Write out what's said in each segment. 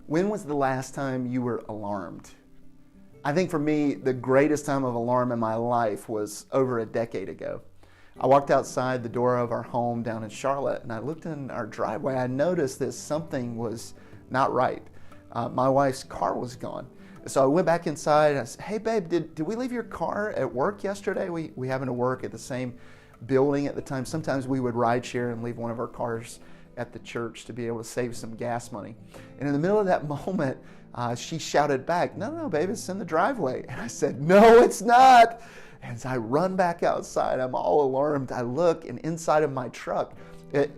When was the last time you were alarmed? I think for me, the greatest time of alarm in my life was over a decade ago. I walked outside the door of our home down in Charlotte, and I looked in our driveway. I noticed that something was not right. My wife's car was gone. So I went back inside and I said, "Hey babe, did we leave your car at work yesterday?" We happened to work at the same building at the time. Sometimes we would ride share and leave one of our cars at the church to be able to save some gas money. And in the middle of that moment, she shouted back, no, babe, it's in the driveway. And I said, "No, it's not." And so I run back outside. I'm all alarmed. I look, and inside of my truck,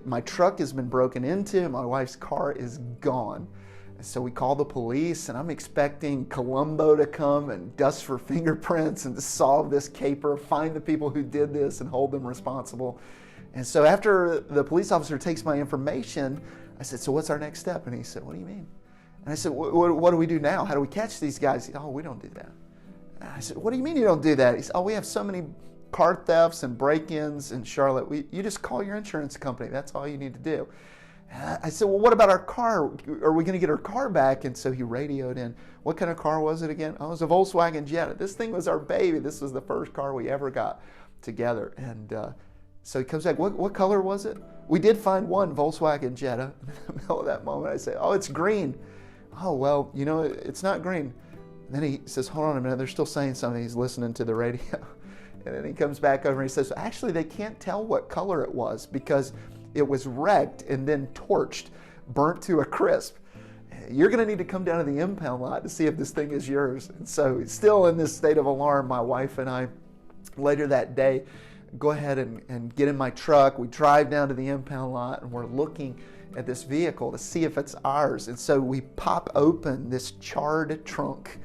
my truck has been broken into. My wife's car is gone. And so we call the police, and I'm expecting Columbo to come and dust for fingerprints and to solve this caper, find the people who did this and hold them responsible. And so after the police officer takes my information, I said, "So what's our next step?" And he said, "What do you mean?" And I said, what do we do now? How do we catch these guys? He said, "Oh, we don't do that." And I said, "What do you mean you don't do that?" He said, "Oh, we have so many car thefts and break-ins in Charlotte. You just call your insurance company. That's all you need to do." And I said, "Well, what about our car? Are we going to get our car back?" And so he radioed in. What kind of car was it again? Oh, it was a Volkswagen Jetta. This thing was our baby. This was the first car we ever got together. And so he comes back, what color was it? We did find one Volkswagen Jetta. In the middle of that moment, I say, "Oh, it's green." "Oh, well, it's not green." And then he says, "Hold on a minute, they're still saying something." He's listening to the radio. And then he comes back over and he says, "Actually, they can't tell what color it was because it was wrecked and then torched, burnt to a crisp. You're going to need to come down to the impound lot to see if this thing is yours." And so still in this state of alarm, my wife and I, later that day, go ahead and get in my truck. We drive down to the impound lot and we're looking at this vehicle to see if it's ours. And so we pop open this charred trunk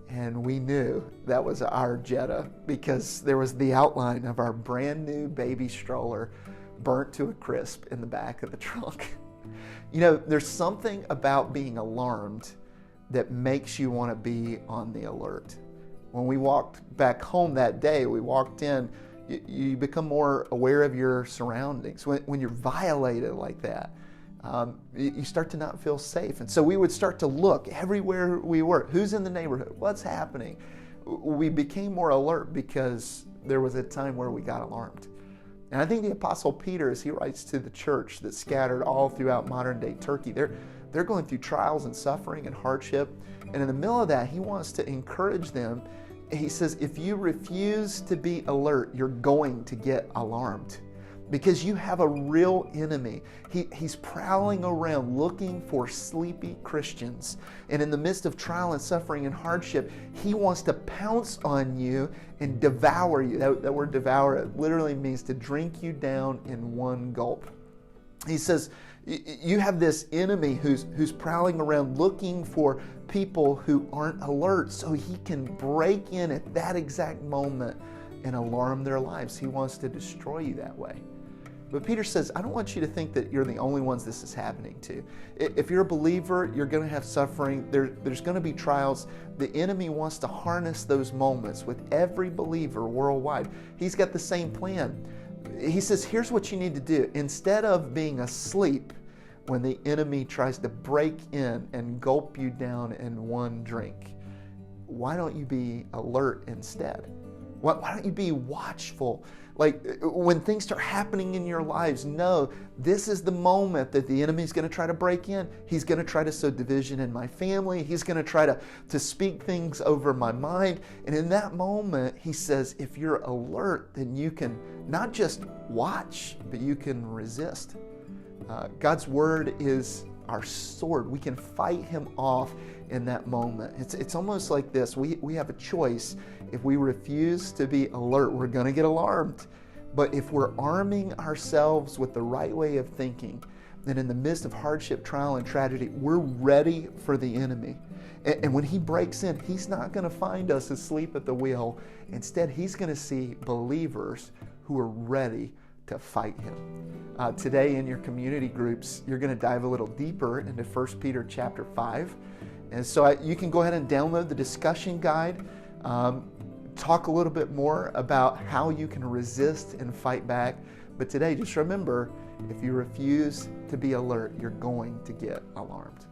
and we knew that was our Jetta because there was the outline of our brand new baby stroller burnt to a crisp in the back of the trunk. There's something about being alarmed that makes you want to be on the alert. When we walked back home that day, we walked in, you become more aware of your surroundings. When you're violated like that, you start to not feel safe. And so we would start to look everywhere we were. Who's in the neighborhood? What's happening? We became more alert because there was a time where we got alarmed. And I think the Apostle Peter, as he writes to the church that's scattered all throughout modern-day Turkey, they're going through trials and suffering and hardship. And in the middle of that, he wants to encourage them. He says, if you refuse to be alert, you're going to get alarmed because you have a real enemy. He's prowling around looking for sleepy Christians. And in the midst of trial and suffering and hardship, he wants to pounce on you and devour you. That word devour literally means to drink you down in one gulp. He says, you have this enemy who's prowling around looking for people who aren't alert so he can break in at that exact moment and alarm their lives. He wants to destroy you that way. But Peter says, I don't want you to think that you're the only ones this is happening to. If you're a believer, you're going to have suffering. There's going to be trials. The enemy wants to harness those moments with every believer worldwide. He's got the same plan. He says, here's what you need to do. Instead of being asleep when the enemy tries to break in and gulp you down in one drink, why don't you be alert instead? Why don't you be watchful? Like when things start happening in your lives, know this is the moment that the enemy's going to try to break in. He's going to try to sow division in my family. He's going to try to speak things over my mind. And in that moment, he says, if you're alert, then you can not just watch, but you can resist. God's word is our sword. We can fight him off in that moment. It's almost like this. We have a choice. If we refuse to be alert, we're going to get alarmed. But if we're arming ourselves with the right way of thinking, then in the midst of hardship, trial, and tragedy, we're ready for the enemy. And when he breaks in, he's not going to find us asleep at the wheel. Instead, he's going to see believers who are ready to fight him. Today in your community groups, you're going to dive a little deeper into 1 Peter chapter 5. And so you can go ahead and download the discussion guide, talk a little bit more about how you can resist and fight back. But today, just remember, if you refuse to be alert, you're going to get alarmed.